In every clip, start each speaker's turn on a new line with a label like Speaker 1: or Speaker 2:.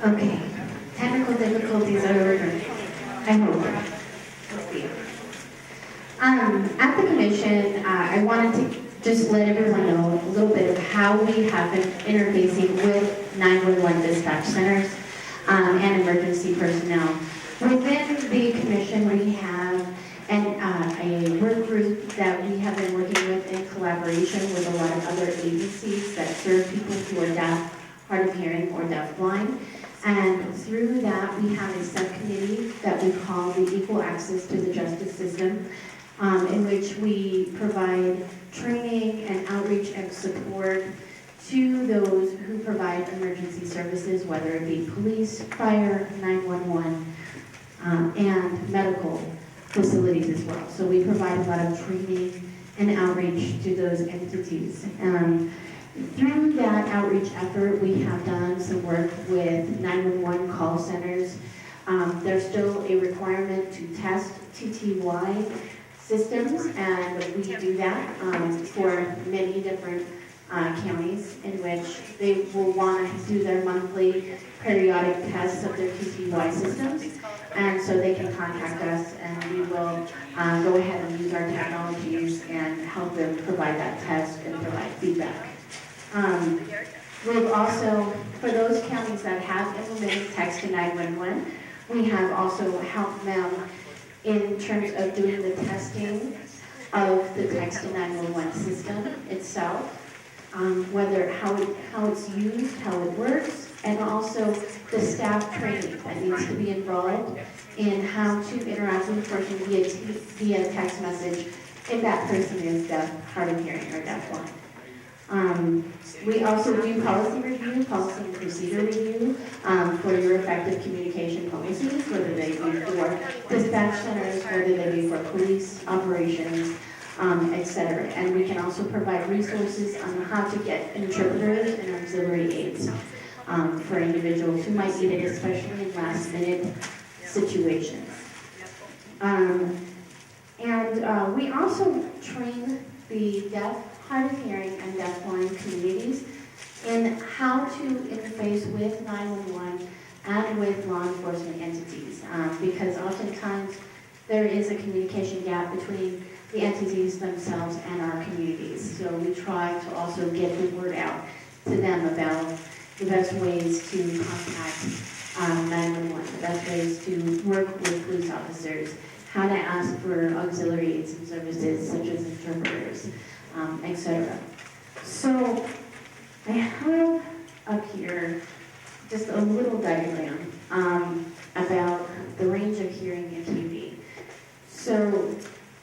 Speaker 1: Okay, technical difficulties are over. I hope. At the commission, I wanted to just let everyone know a little bit of how we have been interfacing with 911 dispatch centers and emergency personnel. Within the commission, we have a work group that we have been working with in collaboration with a lot of other agencies that serve people who are deaf, hard of hearing, or deafblind. And through that, we have a subcommittee that we call the Equal Access to the Justice System, in which we provide training and outreach and support to those who provide emergency services, whether it be police, fire, 911, and medical facilities as well. So we provide a lot of training and outreach to those entities. Through that outreach effort, we have done some work with 911 call centers. There's still a requirement to test TTY systems, and we do that for many different counties in which they will want to do their monthly periodic tests of their TTY systems. And so they can contact us, and we will go ahead and use our technologies and help them provide that test and provide feedback. We've also, for those counties that have implemented Text-to-911, we have also helped them in terms of doing the testing of the Text-to-911 system itself, whether how it's used, how it works, and also the staff training that needs to be involved in how to interact with a person via text message if that person is deaf, hard of hearing, or deafblind. We also do policy review, policy and procedure review for your effective communication policies, whether they be for dispatch centers, whether they be for police operations, etc. And we can also provide resources on how to get interpreters and auxiliary aids for individuals who might need it, especially in last-minute situations. We also train the deaf, hard of hearing, and deafblind communities in how to interface with 911 and with law enforcement entities, because oftentimes there is a communication gap between the entities themselves and our communities. So we try to also get the word out to them about the best ways to contact 911, the best ways to work with police officers, how to ask for auxiliary aids and services such as interpreters, etc. So I have up here just a little diagram about the range of hearing in TV. So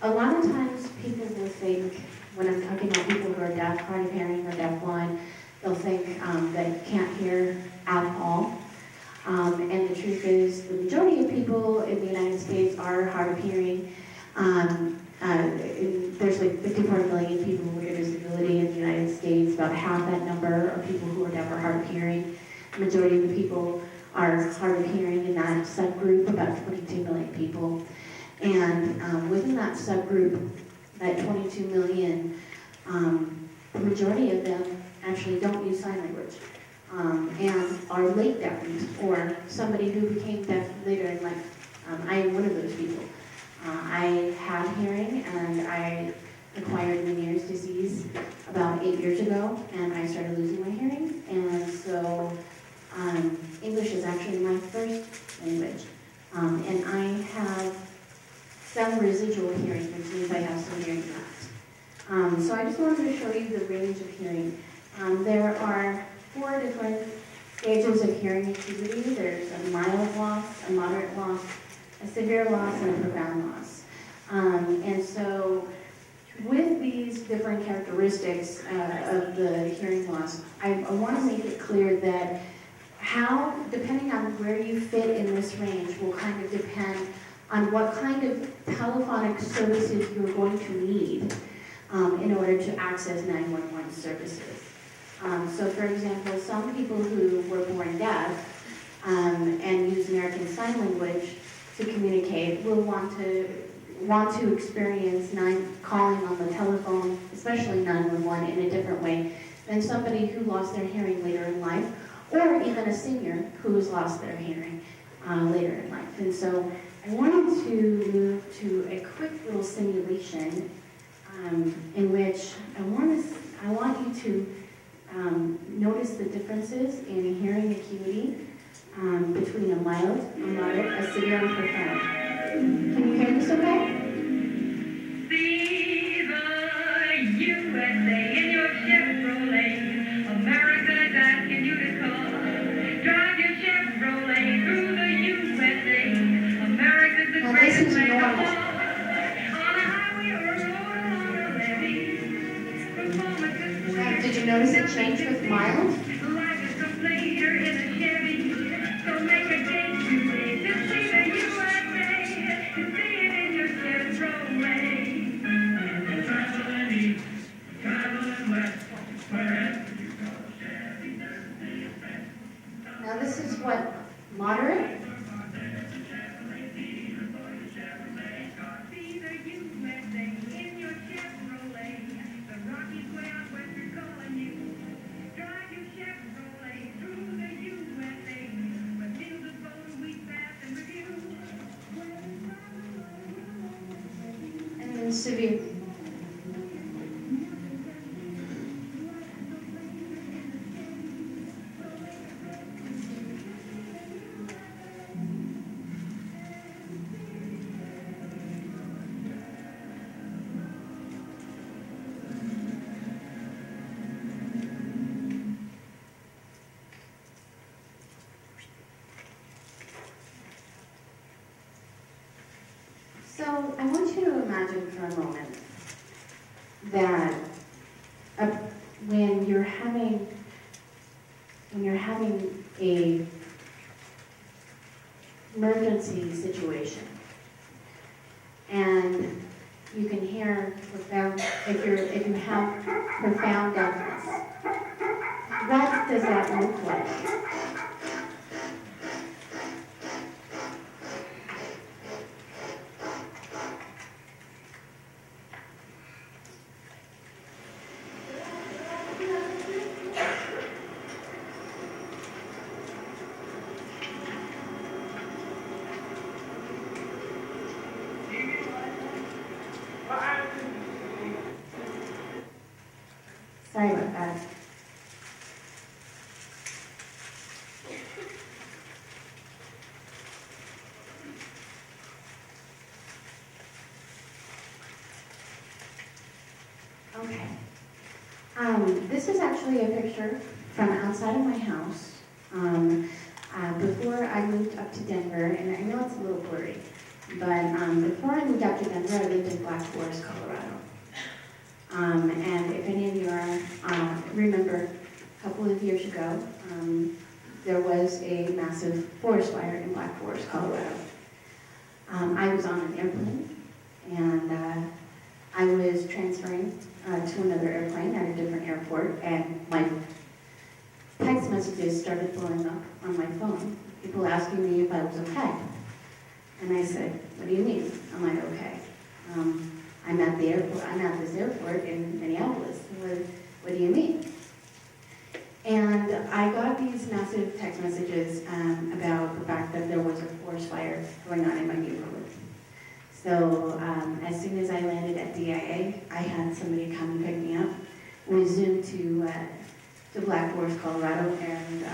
Speaker 1: a lot of times people will think, when I'm talking about people who are deaf, hard of hearing, or deafblind, they'll think that you can't hear at all. And the truth is, the majority of people in the United States are hard of hearing. There's like 54 million people with a disability in the United States. About half that number are people who are deaf or hard of hearing. The majority of the people are hard of hearing in that subgroup, about 22 million people. And within that subgroup, that 22 million, the majority of them actually don't use sign language and are late deafened, or somebody who became deaf later in life. I am one of those people. I had hearing, and I acquired Meniere's disease about 8 years ago, and I started losing my hearing. And so English is actually my first language. And I have some residual hearing, which means I have some hearing left. So I just wanted to show you the range of hearing. There are 4 different stages of hearing acuity. There's a mild loss, a moderate loss, a severe loss, and a profound loss. And so with these different characteristics of the hearing loss, I want to make it clear that how, depending on where you fit in this range, will kind of depend on what kind of telephonic services you're going to need in order to access 911 services. So for example, some people who were born deaf and use American Sign Language to communicate will want to experience calling on the telephone, especially 911, in a different way than somebody who lost their hearing later in life, or even a senior who has lost their hearing later in life. And so I wanted to move to a quick little simulation in which I want you to notice the differences in hearing acuity between a mild, a moderate, a severe, and profound. Can you hear this okay?
Speaker 2: See the USA in your Chevrolet. America's asking you to call. Drive your Chevrolet through the USA. America's the greatest place of all. On a highway or a road or on a levee.
Speaker 1: Did you notice it changed with mild?
Speaker 2: Life is a pleasure in a Chevy. So make a date today to see the USA. To see it in your Chevrolet. Traveling east, traveling west, wherever you go, Chevy does the best.
Speaker 1: Now this is what moderate.
Speaker 2: See the USA in your Chevrolet. The Rockies way out west are calling you. Drive your Chevrolet through the USA. With fields of gold, wheat, fast, and review.
Speaker 1: And then severe. So I want you to imagine for a moment that when you're having a emergency situation and you can hear profound, if you have profound deafness, what does that look like? Sorry about that. Okay. This is actually a picture from outside of my house before I moved up to Denver, and I know it's a little blurry, but before I moved up to Denver, I lived in Black Forest, Colorado. And if any of you remember, a couple of years ago, there was a massive forest fire in Black Forest, Colorado. I was on an airplane, and I was transferring to another airplane at a different airport, and my text messages started blowing up on my phone. People asking me if I was okay. And I said, "What do you mean? Am I okay? I'm at the airport. I'm at this airport in Minneapolis. What do you mean?" And I got these massive text messages about the fact that there was a forest fire going on in my neighborhood. So as soon as I landed at DIA, I had somebody come and pick me up. We zoomed to Black Forest, Colorado, and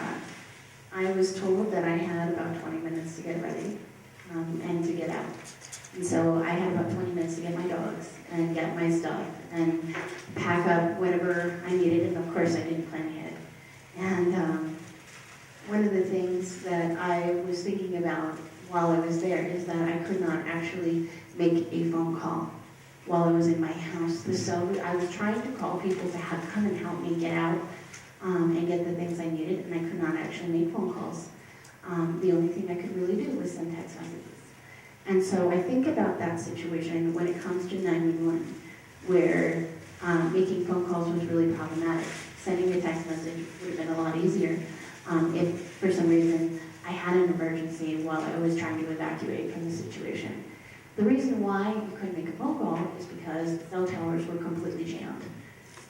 Speaker 1: I was told that I had about 20 minutes to get ready and to get out. And so I had about 20 minutes to get my dogs and get my stuff and pack up whatever I needed, and of course I didn't plan ahead. And one of the things that I was thinking about while I was there is that I could not actually make a phone call while I was in my house. So I was trying to call people to come and help me get out and get the things I needed, and I could not actually make phone calls. The only thing I could really do was send text messages. And so I think about that situation when it comes to 911, where making phone calls was really problematic. Sending a text message would have been a lot easier if, for some reason, I had an emergency while I was trying to evacuate from the situation. The reason why you couldn't make a phone call is because cell towers were completely jammed.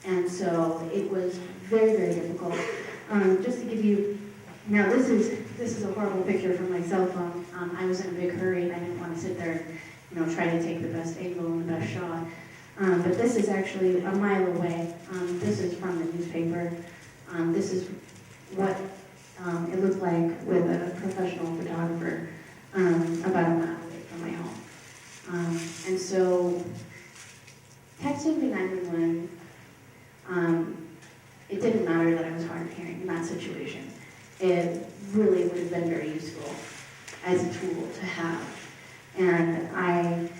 Speaker 1: And so it was very, very difficult. Just to give you Now this is a horrible picture from my cell phone. I was in a big hurry and I didn't want to sit there and try to take the best angle and the best shot. But this is actually a mile away. This is from the newspaper. This is what it looked like with a professional photographer about a mile away from my home. And so texting to 911, it didn't matter that I was hard of hearing in that situation. It really would have been very useful as a tool to have. And I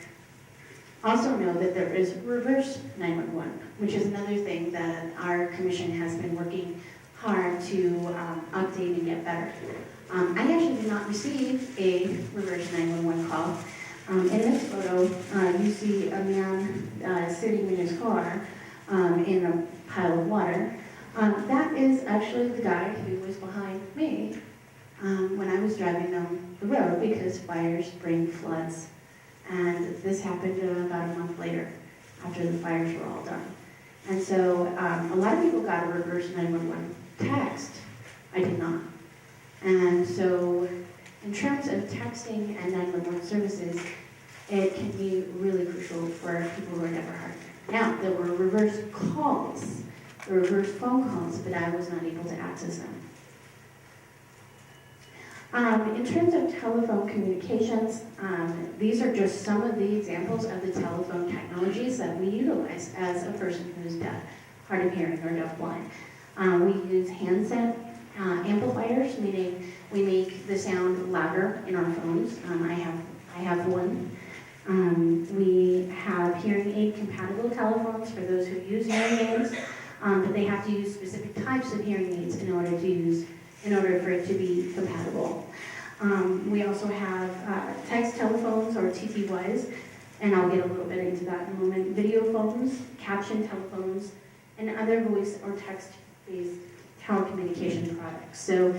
Speaker 1: also know that there is reverse 911, which is another thing that our commission has been working hard to update and get better. I actually did not receive a reverse 911 call. In this photo, you see a man sitting in his car in a pile of water. That is actually the guy who was behind me when I was driving down the road because fires bring floods. And this happened about a month later after the fires were all done. And so a lot of people got a reverse 911 text. I did not. And so in terms of texting and 911 services, it can be really crucial for people who are never hard. Now, there were reverse calls, reverse phone calls, but I was not able to access them. In terms of telephone communications, these are just some of the examples of the telephone technologies that we utilize as a person who is deaf, hard of hearing, or deafblind. We use handset amplifiers, meaning we make the sound louder in our phones. I have one. We have hearing aid compatible telephones for those who use hearing aids, but they have to use specific types of hearing aids in order for it to be compatible. We also have text telephones, or TTYs, and I'll get a little bit into that in a moment. Video phones, captioned telephones, and other voice or text-based telecommunication products. So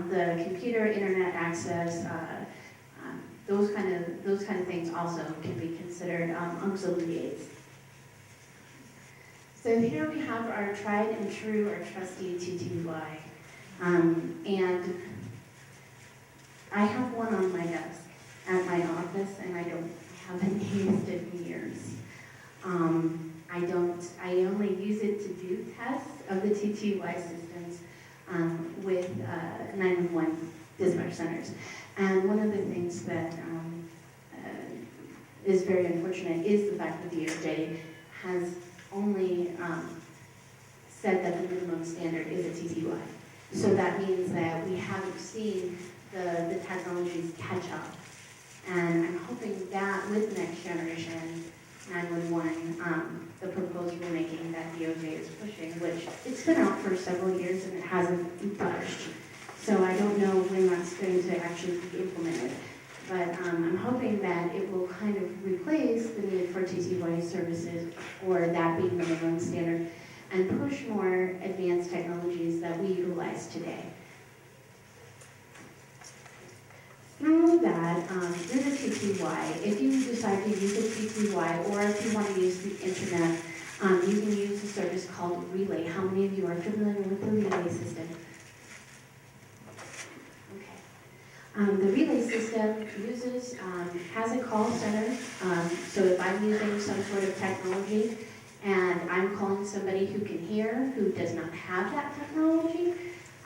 Speaker 1: the computer, internet access, those kind of things also can be considered auxiliary aids. So here we have our tried and true, our trusty TTY. And I have one on my desk at my office, and I haven't used it in years. I only use it to do tests of the TTY systems with 911 dispatch centers. And one of the things that is very unfortunate is the fact that the DOJ has only said that the minimum standard is a TTY. So that means that we haven't seen the technologies catch up. And I'm hoping that with next generation 911, the proposed rulemaking that DOJ is pushing, which it's been out for several years and it hasn't budged. So I don't know when that's going to actually be implemented. But I'm hoping that it will kind of replace the need for TTY services, or that being the minimum standard, and push more advanced technologies that we utilize today. Through that, through the TTY, if you decide to use a TTY, or if you want to use the internet, you can use a service called Relay. How many of you are familiar with the Relay system? The relay system has a call center, so if I'm using some sort of technology and I'm calling somebody who can hear, who does not have that technology,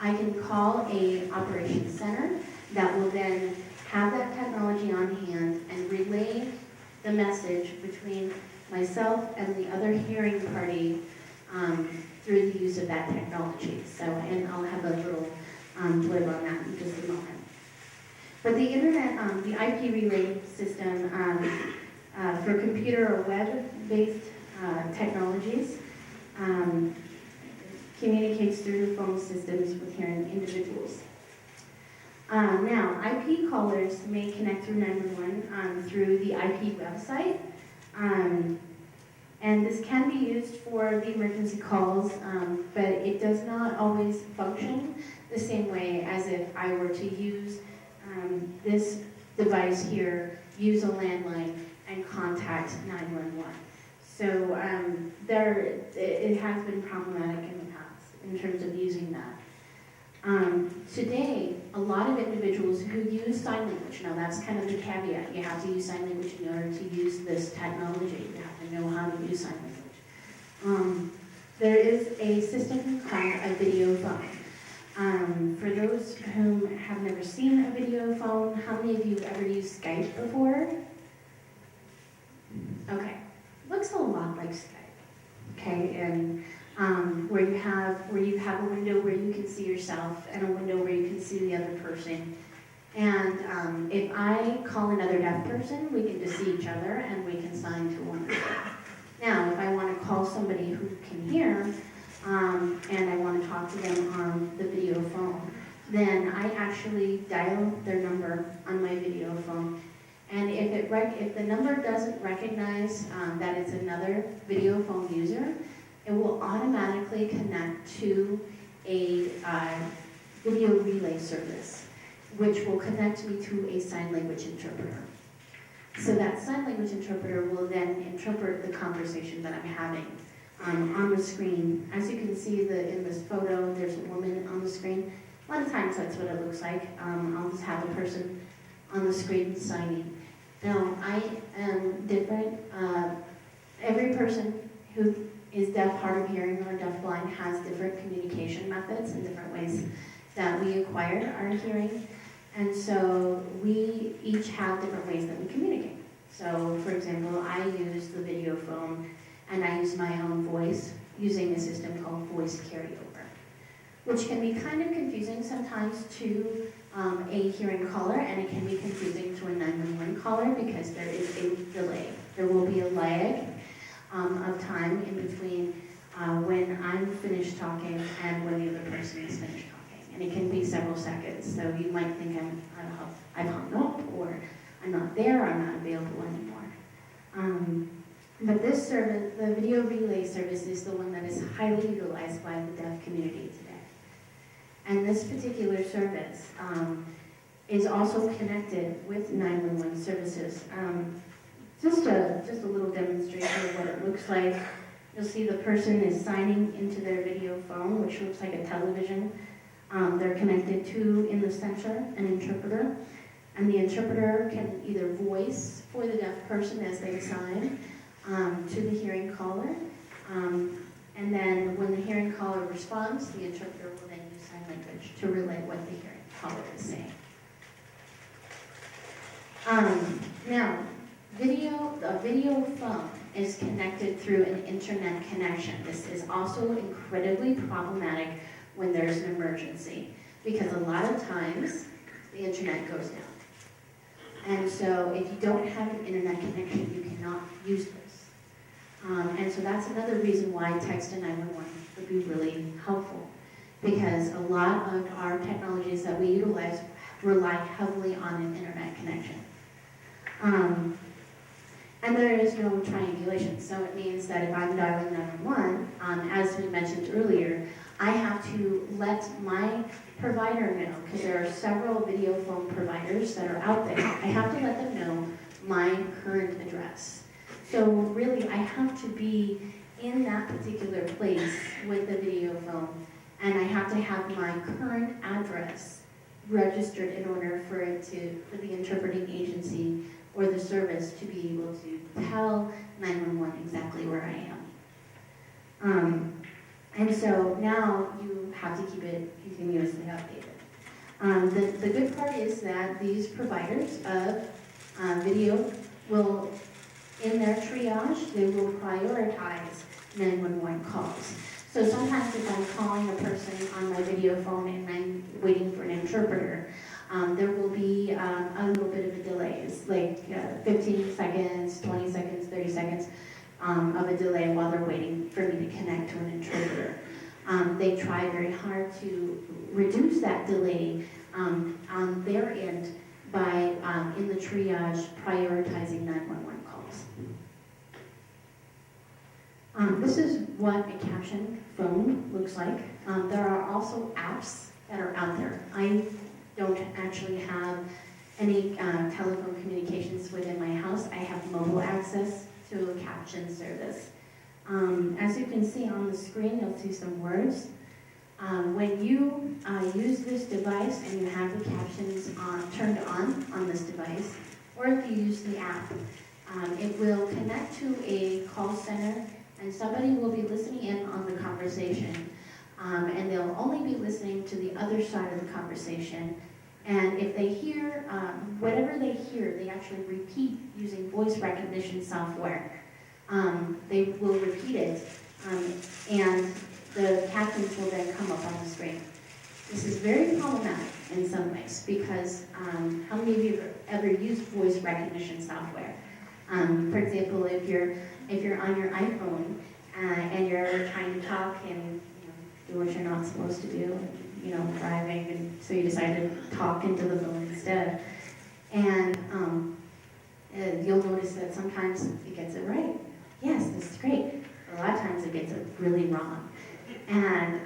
Speaker 1: I can call a operations center that will then have that technology on hand and relay the message between myself and the other hearing party through the use of that technology. So, and I'll have a little blurb on that in just a moment. But the internet, the IP relay system for computer or web-based technologies communicates through the phone systems with hearing individuals. Now, IP callers may connect through 911 through the IP website, and this can be used for the emergency calls, but it does not always function the same way as if I were to use this device here, use a landline, and contact 911. So it has been problematic in the past in terms of using that. Today, a lot of individuals who use sign language, now that's kind of the caveat, you have to use sign language in order to use this technology, you have to know how to use sign language. There is a system called a video phone. For those who have never seen a video phone, how many of you have ever used Skype before? Okay, looks a lot like Skype. Okay, and where you have a window where you can see yourself and a window where you can see the other person. And if I call another deaf person, we can just see each other and we can sign to one another. Now, if I want to call somebody who can hear, and I want to talk to them on the video phone, then I actually dial their number on my video phone. And if the number doesn't recognize that it's another video phone user, it will automatically connect to a video relay service, which will connect me to a sign language interpreter. So that sign language interpreter will then interpret the conversation that I'm having on the screen. As you can see in this photo, there's a woman on the screen. A lot of times that's what it looks like. I'll just have a person on the screen signing. Now, I am different. Every person who is deaf, hard of hearing, or deafblind has different communication methods and different ways that we acquired our hearing. And so we each have different ways that we communicate. So, for example, I use the video phone and I use my own voice using a system called voice carryover, which can be kind of confusing sometimes to a hearing caller, and it can be confusing to a 911 caller because there is a delay. There will be a lag of time in between when I'm finished talking and when the other person is finished talking. And it can be several seconds, so you might think I've hung up, or I'm not there, I'm not available anymore. But this service, the video relay service, is the one that is highly utilized by the deaf community today. And this particular service is also connected with 911 services. Just a little demonstration of what it looks like. You'll see the person is signing into their video phone, which looks like a television. They're connected to, in the center, an interpreter. And the interpreter can either voice for the deaf person as they sign to the hearing caller. And then when the hearing caller responds, the interpreter will then use sign language to relay what the hearing caller is saying. Now, a video phone is connected through an internet connection. This is also incredibly problematic when there's an emergency, because a lot of times the internet goes down. And so if you don't have an internet connection, you cannot use this. And so that's another reason why Text-to-911 would be really helpful, because a lot of our technologies that we utilize rely heavily on an internet connection. And there is no triangulation, so it means that if I'm dialing 911, as we mentioned earlier, I have to let my provider know, because there are several video phone providers that are out there. I have to let them know my current address. So really, I have to be in that particular place with the video phone, and I have to have my current address registered in order for the interpreting agency or the service to be able to tell 911 exactly where I am. And so now you have to keep it continuously updated. The good part is that these providers of video will, in their triage, they will prioritize 911 calls. So sometimes if I'm calling a person on my video phone and I'm waiting for an interpreter, there will be a little bit of a delay. It's like 15 seconds, 20 seconds, 30 seconds of a delay while they're waiting for me to connect to an interpreter. They try very hard to reduce that delay on their end by, in the triage, prioritizing 911 calls. This is what a captioned phone looks like. There are also apps that are out there. I don't actually have any telephone communications within my house. I have mobile access to a caption service. As you can see on the screen, you'll see some words. When you use this device and you have the captions turned on this device, or if you use the app, it will connect to a call center and somebody will be listening in on the conversation. And they'll only be listening to the other side of the conversation. And if they hear, whatever they hear, they actually repeat using voice recognition software. They will repeat it, and the captions will then come up on the screen. This is very problematic in some ways because how many of you have ever used voice recognition software? For example, if you're on your iPhone and you're trying to talk and do what you're not supposed to do, driving, and so you decide to talk into the phone instead. And you'll notice that sometimes it gets it right. Yes, this is great. But a lot of times it gets it really wrong. And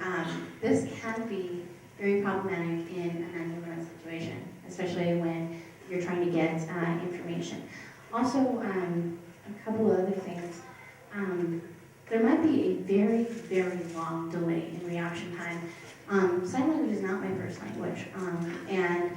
Speaker 1: this can be very problematic in a 911 situation, especially when you're trying to get information. Also, a couple of other things. There might be a very, very long delay in reaction time. Sign language is not my first language, and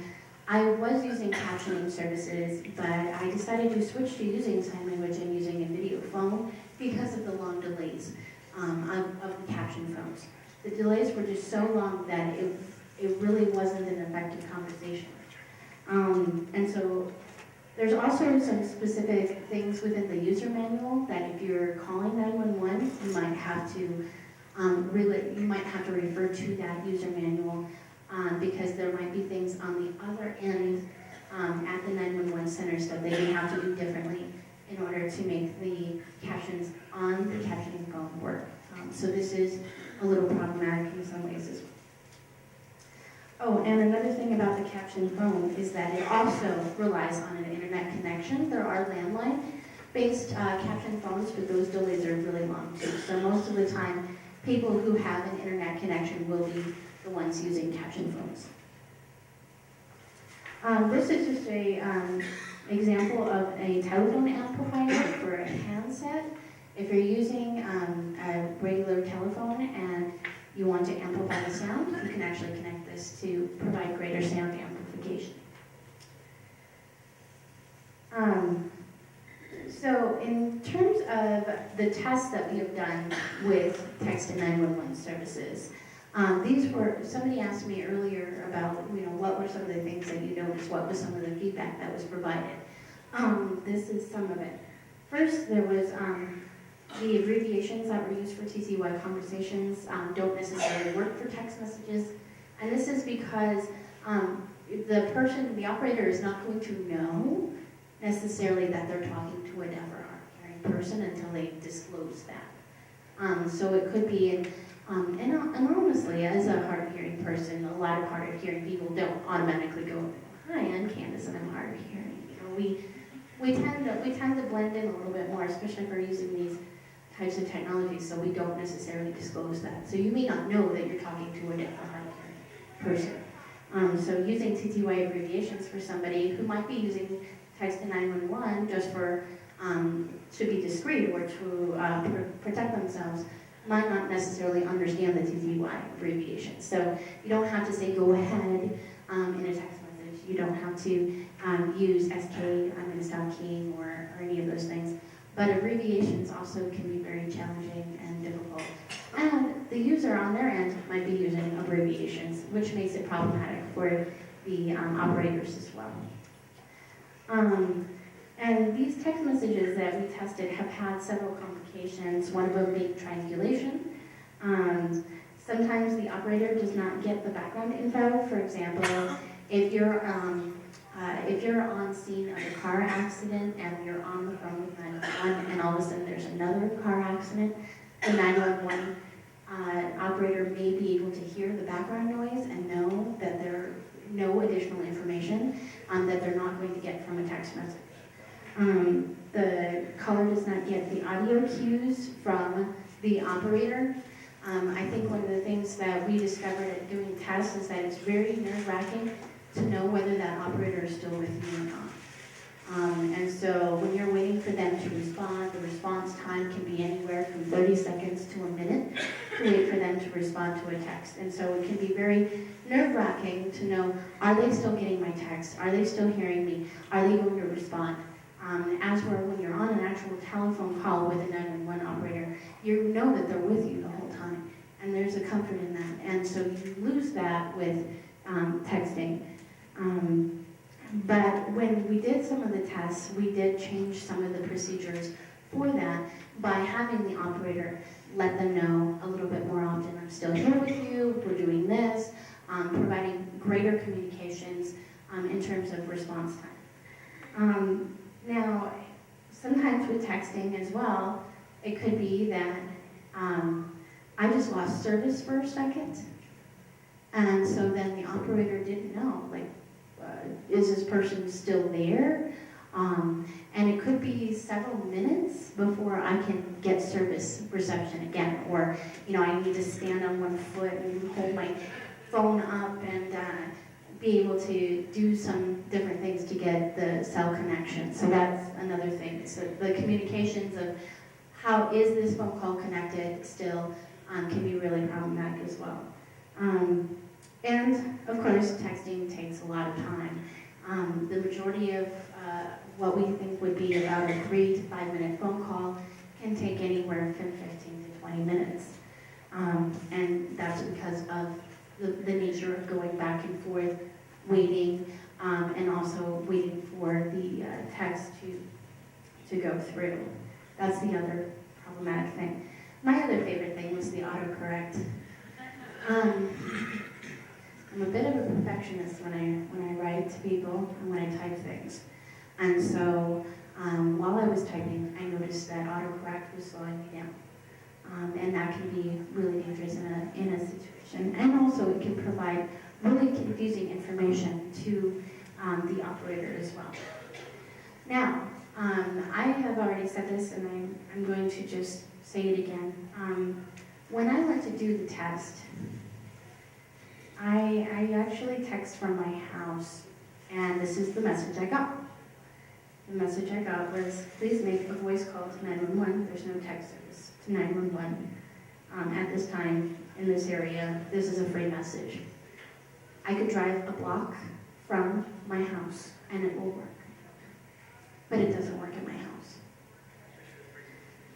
Speaker 1: I was using captioning services, but I decided to switch to using sign language and using a video phone because of the long delays of the caption phones. The delays were just so long that it really wasn't an effective conversation. And so there's also some specific things within the user manual that if you're calling 911, you might have to refer to that user manual because there might be things on the other end at the 911 centers that they may have to do differently in order to make the captions on the captioning phone work. So this is a little problematic in some ways as well. Oh, and another thing about the captioned phone is that it also relies on an internet connection. There are landline-based captioned phones, but those delays are really long too. So most of the time, people who have an internet connection will be the ones using captioned phones. This is just a example of a telephone amplifier for a handset. If you're using a regular telephone and you want to amplify the sound, you can actually connect this to provide greater sound amplification. So in terms of the tests that we have done with Text-to-911 services, somebody asked me earlier about, what were some of the things that you noticed, what was some of the feedback that was provided. This is some of it. First, there was the abbreviations that were used for TTY conversations don't necessarily work for text messages. And this is because the operator is not going to know necessarily that they're talking to a deaf or hard-of-hearing person until they disclose that. So it could be, and honestly, as a hard-of-hearing person, a lot of hard-of-hearing people don't automatically go, "Hi, I'm Candace and I'm hard-of-hearing." We tend to blend in a little bit more, especially if we're using these types of technologies, so we don't necessarily disclose that. So you may not know that you're talking to a deaf or hard-of-hearing person. So using TTY abbreviations for somebody who might be using Text-to-911 just for to be discreet or to protect themselves might not necessarily understand the TTY abbreviation. So you don't have to say "go ahead" in a text message. You don't have to use SK, I'm going to stop keying, or any of those things. But abbreviations also can be very challenging and difficult. And the user on their end might be using abbreviations, which makes it problematic for the operators as well. And these text messages that we tested have had several complications, one of them being triangulation. Sometimes the operator does not get the background info. For example, if you're on scene of a car accident and you're on the phone with 911 and all of a sudden there's another car accident, the 911 operator may be able to hear the background noise and know that there's no additional information that they're not going to get from a text message. The caller does not get the audio cues from the operator. I think one of the things that we discovered at doing tests is that it's very nerve-wracking to know whether that operator is still with you or not. And so when you're waiting for them to respond, the response time can be anywhere from 30 seconds to a minute. to wait for them to respond to a text. And so it can be very nerve-wracking to know, are they still getting my text? Are they still hearing me? Are they going to respond? When you're on an actual telephone call with a 911 operator, you know that they're with you the whole time. And there's a comfort in that. And so you lose that with texting. But when we did some of the tests, we did change some of the procedures for that by having the operator let them know a little bit more often, I'm still here with you, we're doing this, providing greater communications in terms of response time. Now, sometimes with texting as well, it could be that I just lost service for a second, and so then the operator didn't know, like, is this person still there? And it could be several minutes before I can get service reception again, or I need to stand on one foot and hold my phone up and be able to do some different things to get the cell connection. So that's another thing. So the communications of how is this phone call connected still can be really problematic as well. And of course, texting takes a lot of time. The majority of what we think would be about a 3 to 5 minute phone call can take anywhere from 15 to 20 minutes. And that's because of the nature of going back and forth, waiting, and also waiting for the text to go through. That's the other problematic thing. My other favorite thing was the autocorrect. I'm a bit of a perfectionist when I write to people and when I type things. And so while I was typing, I noticed that autocorrect was slowing me down. And that can be really dangerous in a situation. And also it can provide really confusing information to the operator as well. Now, I have already said this and I'm going to just say it again. When I went to do the test, I actually text from my house, and this is the message I got. The message I got was, please make a voice call to 911. There's no text service to 911 at this time in this area. This is a free message. I could drive a block from my house, and it will work. But it doesn't work at my house.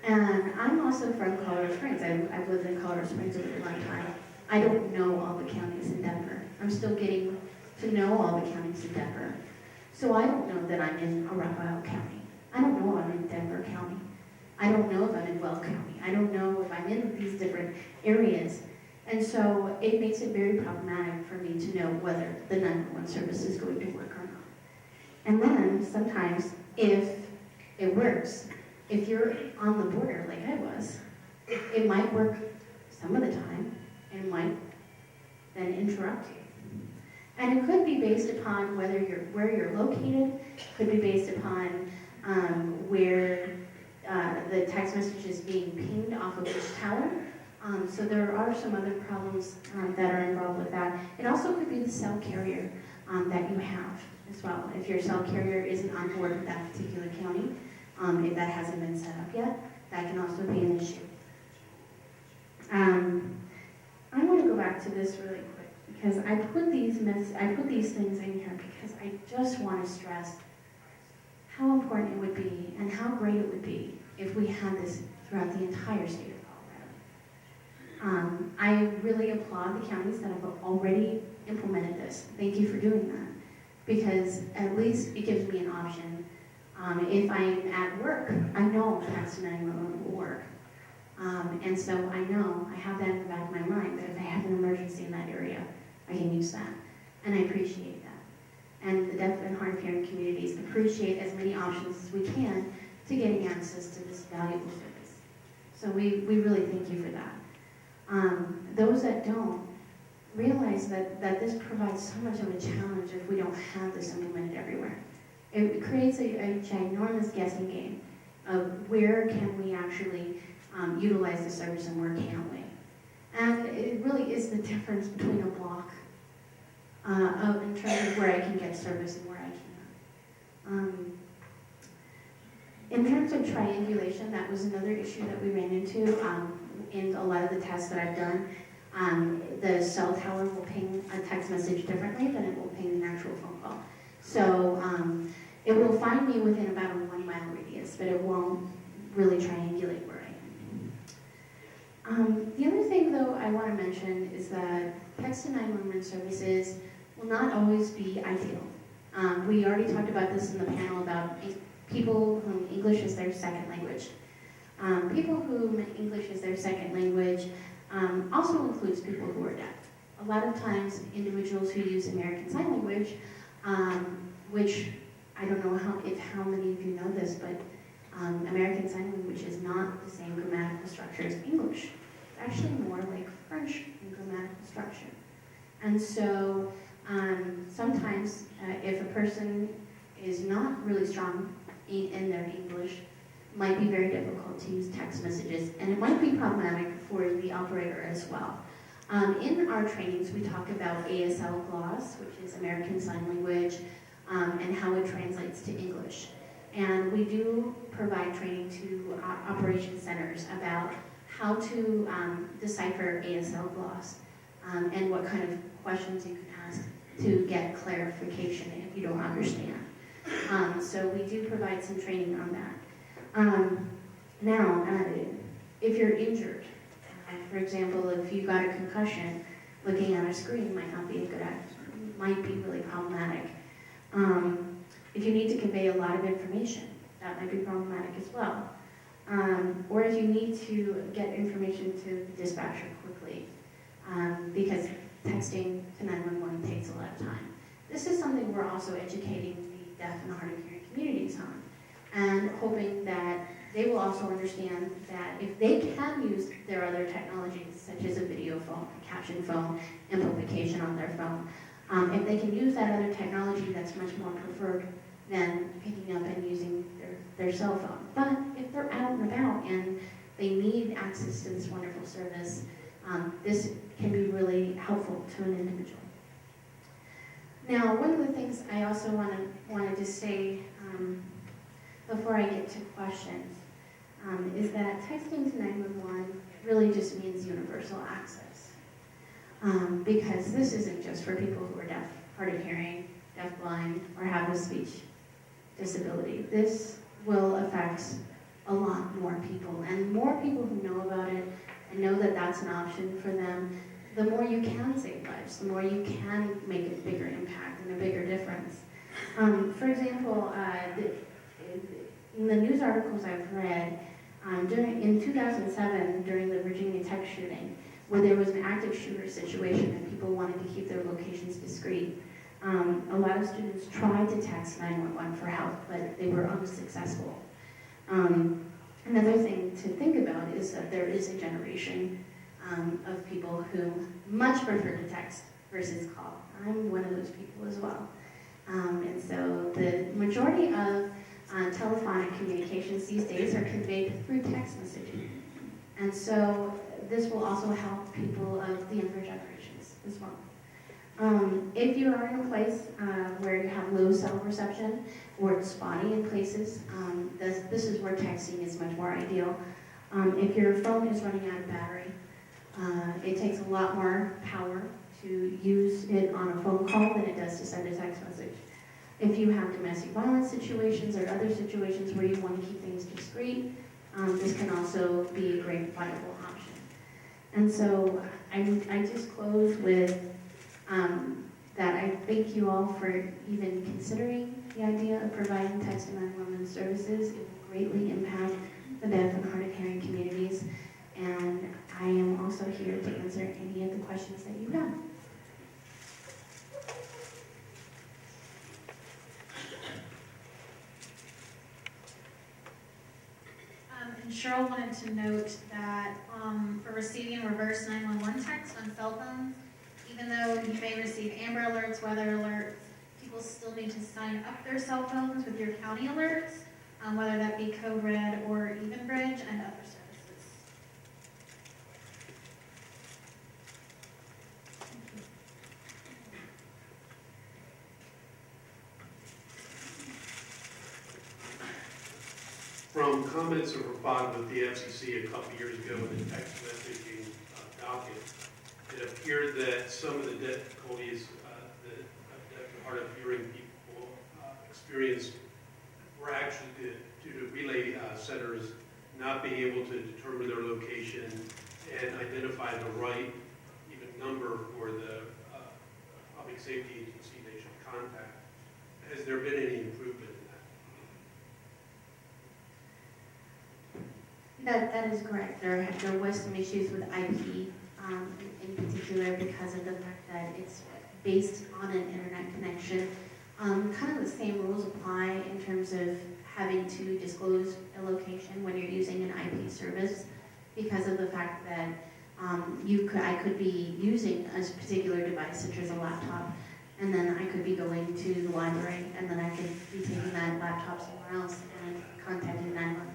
Speaker 1: And I'm also from Colorado Springs. I've lived in Colorado Springs a really long time. I don't know all the counties in Denver. I'm still getting to know all the counties in Denver. So I don't know that I'm in Arapahoe County. I don't know if I'm in Denver County. I don't know if I'm in Weld County. I don't know if I'm in these different areas. And so it makes it very problematic for me to know whether the 911 service is going to work or not. And then sometimes if it works, if you're on the border like I was, it might work some of the time, and might then interrupt you. And it could be based upon where you're located, could be based upon where the text message is being pinged off of which tower. So there are some other problems that are involved with that. It also could be the cell carrier that you have as well. If your cell carrier isn't on board with that particular county, if that hasn't been set up yet, that can also be an issue. I want to go back to this really quick because I put these things in here because I just want to stress how important it would be and how great it would be if we had this throughout the entire state of Colorado. I really applaud the counties that have already implemented this. Thank you for doing that because at least it gives me an option. If I'm at work, I know Text-to-911 will work. And so I know, I have that in the back of my mind, that if I have an emergency in that area, I can use that. And I appreciate that. And the deaf and hard of hearing communities appreciate as many options as we can to getting access to this valuable service. So we really thank you for that. Those that don't, realize that this provides so much of a challenge if we don't have this implemented everywhere. It creates a ginormous guessing game of where can we actually utilize the service and where can't we. And it really is the difference between a block in terms of where I can get service and where I cannot. In terms of triangulation, that was another issue that we ran into. in a lot of the tests that I've done, the cell tower will ping a text message differently than it will ping an actual phone call. So it will find me within about a 1 mile radius, but it won't really triangulate where I am. The other thing, though, I want to mention is that Text-to-911 services will not always be ideal. We already talked about this in the panel about people whom English is their second language. People whom English is their second language also includes people who are deaf. A lot of times, individuals who use American Sign Language, which I don't know how many of you know this, but American Sign Language is not the same grammatical structure as English. It's actually more like French in grammatical structure. And so sometimes if a person is not really strong in their English, it might be very difficult to use text messages, and it might be problematic for the operator as well. In our trainings, we talk about ASL Gloss, which is American Sign Language, and how it translates to English. And we do provide training to operation centers about how to decipher ASL Gloss and what kind of questions you can ask to get clarification if you don't understand. So we do provide some training on that. Now, if you're injured, for example, if you got a concussion, looking at a screen might not be a good might be really problematic. If you need to convey a lot of information, that might be problematic as well. Or if you need to get information to the dispatcher quickly, because texting to 911 takes a lot of time. This is something we're also educating the deaf and hard of hearing communities on, and hoping that they will also understand that if they can use their other technologies, such as a video phone, a captioned phone, amplification on their phone, if they can use that other technology, that's much more preferred than picking up and using their cell phone. But if they're out and about and they need access to this wonderful service, this can be really helpful to an individual. Now, one of the things I also wanted to say before I get to questions is that texting to 911 really just means universal access. Because this isn't just for people who are deaf, hard of hearing, deafblind, or have a speech disability. This will affect a lot more people, and more people who know about it and know that that's an option for them, the more you can save lives, the more you can make a bigger impact and a bigger difference. For example, in the news articles I've read, in 2007, during the Virginia Tech shooting, where there was an active shooter situation and people wanted to keep their locations discreet, a lot of students tried to text 911 for help, but they were unsuccessful. Another thing to think about is that there is a generation of people who much prefer to text versus call. I'm one of those people as well. And so the majority of telephonic communications these days are conveyed through text messaging. And so this will also help people of the younger generations as well. If you are in a place where you have low cell reception or it's spotty in places, this is where texting is much more ideal. If your phone is running out of battery, it takes a lot more power to use it on a phone call than it does to send a text message. If you have domestic violence situations or other situations where you want to keep things discreet, this can also be a great viable option. And so I just close with that I thank you all for even considering the idea of providing text to 911 services. It will greatly impact the deaf and hard of hearing communities. And I am also here to answer any of the questions that you have.
Speaker 3: And Cheryl wanted to note that for receiving reverse 911 text on cell phones, even though you may receive Amber Alerts, weather alerts, people still need to sign up their cell phones with your county alerts, whether that be Code Red or Evenbridge and other services.
Speaker 4: From comments that were filed with the FCC a couple years ago in the text message messaging docket, it appeared that some of the difficulties that deaf and hard of hearing people experienced were actually due to relay centers not being able to determine their location and identify the right even number for the public safety agency they should contact. Has there been any improvement in that?
Speaker 1: That is correct. There was some issues with IP in particular because of the fact that it's based on an internet connection. Kind of the same rules apply in terms of having to disclose a location when you're using an IP service because of the fact that I could be using a particular device such as a laptop, and then I could be going to the library, and then I could be taking that laptop somewhere else and contacting 911.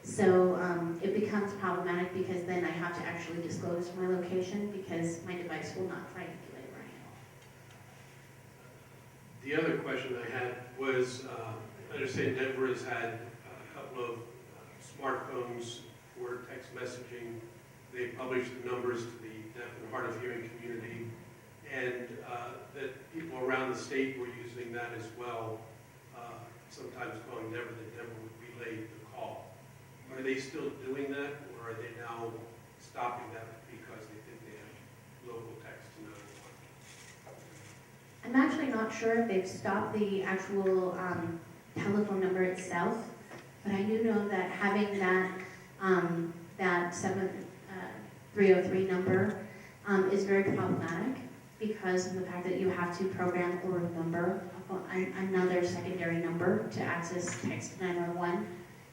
Speaker 1: So it becomes problematic because then I have to actually disclose my location because my device will not triangulate right now.
Speaker 4: The other question I had was, I understand Denver has had a couple of smartphones for text messaging. They published the numbers to the deaf and hard of hearing community, and that people around the state were using that as well, sometimes calling Denver, that Denver would relay the call. Are they still doing that, or are they now stopping that because they think they have local Text-to-911?
Speaker 1: I'm actually not sure if they've stopped the actual telephone number itself, but I do know that having that 303 number is very problematic because of the fact that you have to program or remember another secondary number to access Text-911.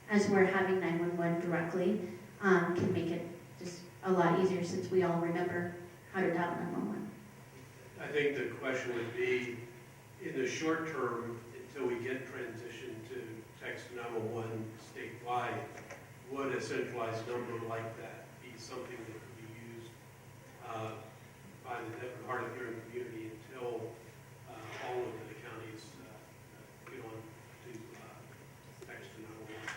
Speaker 1: As we're having 911 directly, can make it just a lot easier since we all remember how to dial 911.
Speaker 4: I think the question would be, in the short term, until we get transition to Text-911 statewide, would a centralized number like that be something that could be used by the deaf and hard of hearing community until all of the counties get on to Text-911?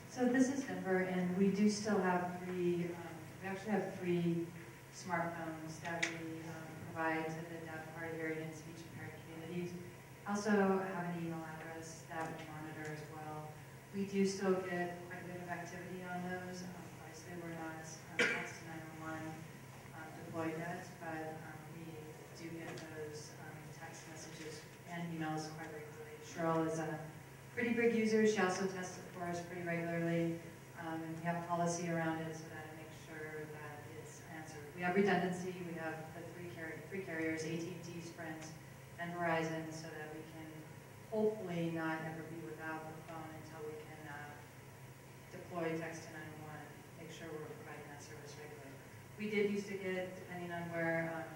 Speaker 5: So this is Denver, and we do still have we actually have 3 smartphones that we provide to the deaf, hard of hearing, and speech impaired communities. Also have an email address that we monitor as well. We do still get quite a bit of activity on those. Obviously, we're not Text-911 deployed yet, but we do get those text messages and emails quite regularly. Cheryl is a pretty big user. She also tests it for us pretty regularly, and we have policy around it so that it makes sure that it's answered. We have redundancy. We have the three carriers, AT&T, Sprint, and Verizon, so that we can hopefully not ever be without the phone until we can deploy Text-to-911, make sure we're providing that service regularly. We did used to get, depending on where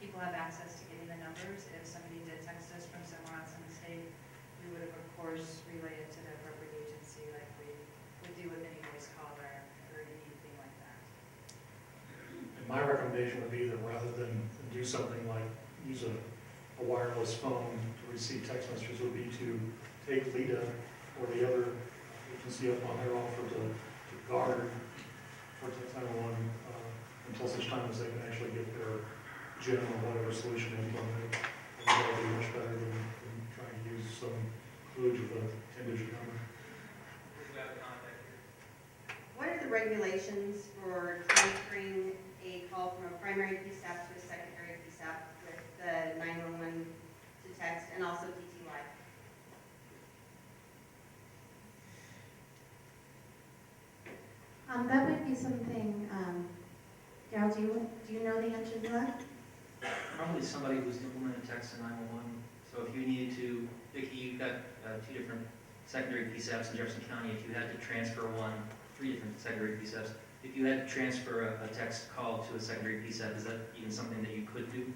Speaker 5: people have access to getting the numbers, if somebody did text us from somewhere else in the state, we would have, of course, relayed it to the appropriate agency like we would do with any voice call or anything like that.
Speaker 6: And my recommendation would be that rather than do something like use a wireless phone to receive text messages, would be to take LIDA or the other agency up on their offer to guard for Text-911 until such time as they can actually get their GEM or whatever solution implemented. And that would be much better than trying to use some kludge with a 10-digit number.
Speaker 7: What are the regulations for transferring a call from a primary PSAP to a secondary PSAP with the 911 to text and also TTY?
Speaker 1: That might be something, Darryl, do you know the answer to that?
Speaker 8: Probably somebody who's implemented Text-to-911. So if you needed to, Vicki, you've got 2 different secondary PSAPs in Jefferson County. If you had to transfer 3 different secondary PSAPs, if you had to transfer a text call to a secondary PSAP, is that even something that you could do?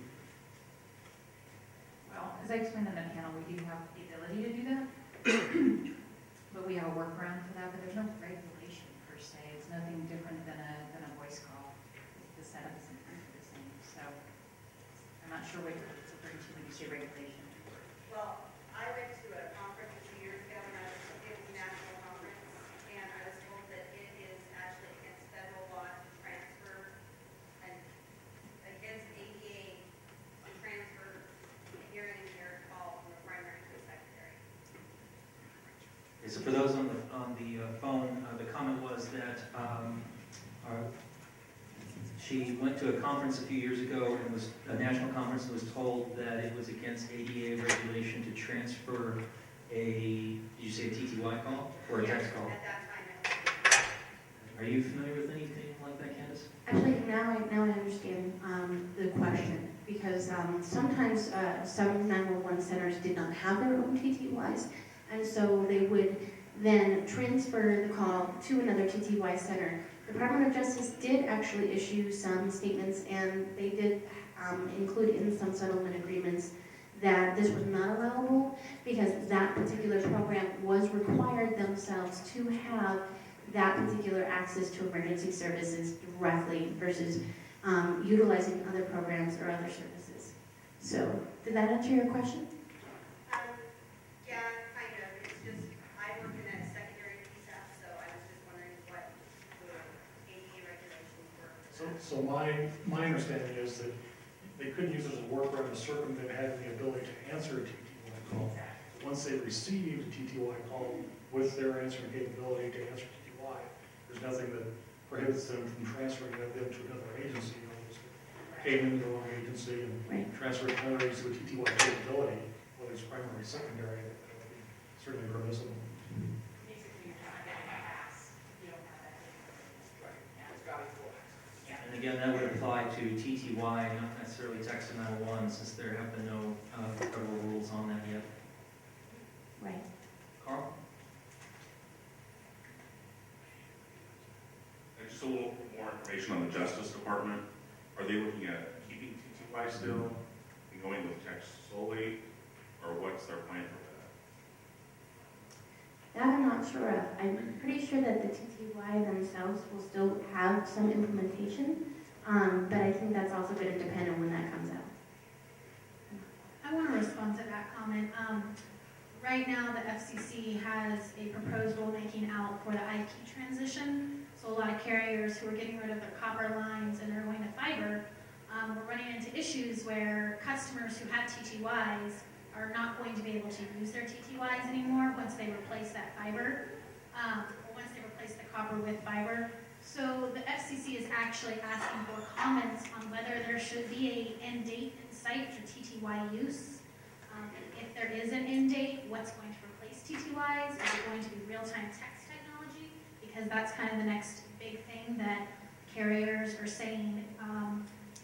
Speaker 5: Well, as I explained in the panel, we do have the ability to do that, but we have a workaround for that, but there's no regulation per se. It's nothing different than a voice call. The setup is the same, so I'm not sure what you're referring to when you say regulation.
Speaker 7: Well, I went to a conference a few years ago, and it was a national conference, and I was told that it is actually against federal law
Speaker 8: Okay, so for those on the phone, the comment was that she went to a conference a few years ago, and was a national conference, and was told that it was against ADA regulation to transfer did you say a TTY call or a text call?
Speaker 7: At that time,
Speaker 8: Are you familiar with anything like that, Candace?
Speaker 1: Actually, now I understand the question, because sometimes some 911 centers did not have their own TTYs, and so they would then transfer the call to another TTY center. The Department of Justice did actually issue some statements, and they did include in some settlement agreements that this was not allowable, because that particular program was required themselves to have that particular access to emergency services directly versus utilizing other programs or other services. So, did that answer your question?
Speaker 7: yeah, kind of. It's just, I work in that secondary PSAP, so I was just wondering what the ADA regulations were.
Speaker 6: So my understanding is that they couldn't use it as a workaround to circumvent having the ability to answer a TTY call. Once they received a TTY call with their answering capability to answer TTY, there's nothing that prohibits them from transferring them to another agency. You know, just pay them to the wrong agency and
Speaker 1: Right.
Speaker 6: transfer another agency with TTY capability, whether it's primary or secondary, that would be certainly permissible.
Speaker 9: Basically, you're not getting a pass. You don't have that. Yeah, it's got equal access.
Speaker 8: And again, that would apply to TTY, not necessarily Text-to-911, since there have been no federal rules on that yet.
Speaker 1: Right.
Speaker 8: Carl?
Speaker 10: Just a little more information on the Justice Department. Are they looking at keeping TTY still and going with text solely, or what's their plan for that?
Speaker 1: That I'm not sure of. I'm pretty sure that the TTY themselves will still have some implementation, but I think that's also going to depend on when that comes out.
Speaker 3: I want to respond to that comment. Right now, the FCC has a proposed rulemaking out for the IP transition. So a lot of carriers who are getting rid of their copper lines and are going to fiber, we're running into issues where customers who have TTYs are not going to be able to use their TTYs anymore once they replace that fiber, or once they replace the copper with fiber. So the FCC is actually asking for comments on whether there should be an end date in sight for TTY use. And if there is an end date, what's going to replace TTYs? Is it going to be real-time text technology? Because that's kind of the next big thing that carriers are saying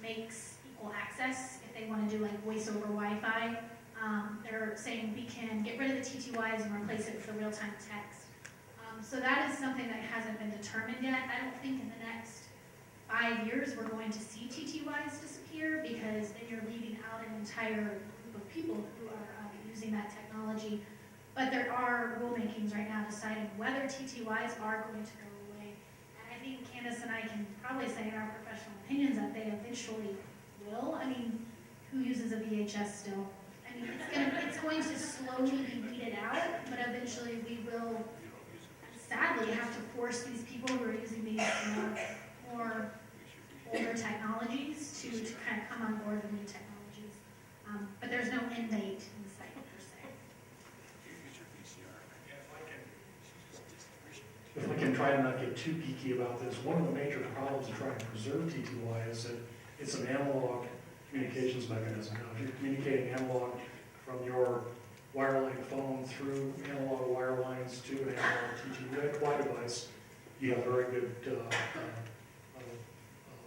Speaker 3: makes equal access if they want to do like voice over Wi-Fi. They're saying we can get rid of the TTYs and replace it with the real-time text. So that is something that hasn't been determined yet. I don't think in the next 5 years we're going to see TTYs disappear, because then you're leaving out an entire group of people who are using that technology. But there are rulemakings right now deciding whether TTYs are going to go away. And I think Candace and I can probably say in our professional opinions that they eventually will. I mean, who uses a VHS still? I mean, it's going to slowly be weeded out, but eventually we will sadly have to force these people who are using these more older technologies to kind of come on board with new technologies. But there's no end date in sight per se.
Speaker 6: If we can try to not get too geeky about this, one of the major problems of trying to preserve TTY is that it's an analog communications mechanism. Now, if you're communicating analog from your wireline phone through analog wire lines to an analog TTY device, you have very good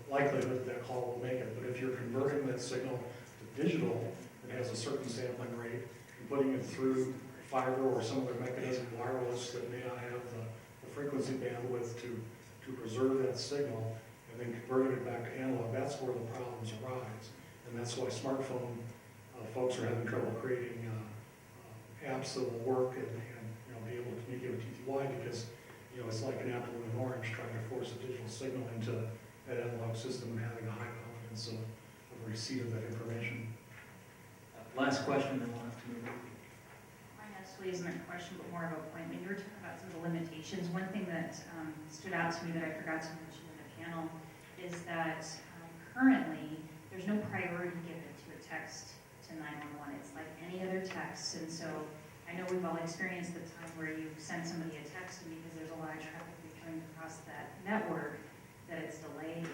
Speaker 6: likelihood that that call will make it. But if you're converting that signal to digital that has a certain sampling rate and putting it through fiber or some other mechanism, wireless, that may not have the frequency bandwidth to preserve that signal, and then converting it back to analog, that's where the problems arise. And that's why smartphone folks are having trouble creating apps that will work and be able to communicate with TTY, because it's like an apple and an orange trying to force a digital signal into that analog system and having a high confidence of receipt of that information.
Speaker 8: Last question, then we'll have to move on.
Speaker 9: Mine actually isn't a question, but more of a point. When you were talking about some of the limitations, one thing that stood out to me that I forgot to mention in the panel is that currently there's no priority given to a text to 911. It's like any other text, and so I know we've all experienced the time where you send somebody a text and because there's a lot of traffic coming across that network, that it's delayed.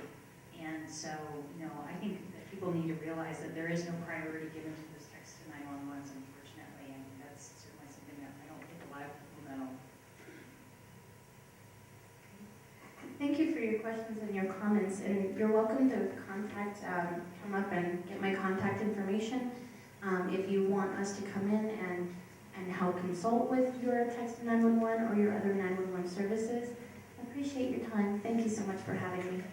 Speaker 9: And so, I think that people need to realize that there is no priority given to those text to 911s, unfortunately, and that's certainly something that I don't think a lot of people know.
Speaker 1: Thank you for your questions and your comments, and you're welcome to come up and get my contact information. If you want us to come in and help consult with your text to 911 or your other 911 services, I appreciate your time. Thank you so much for having me.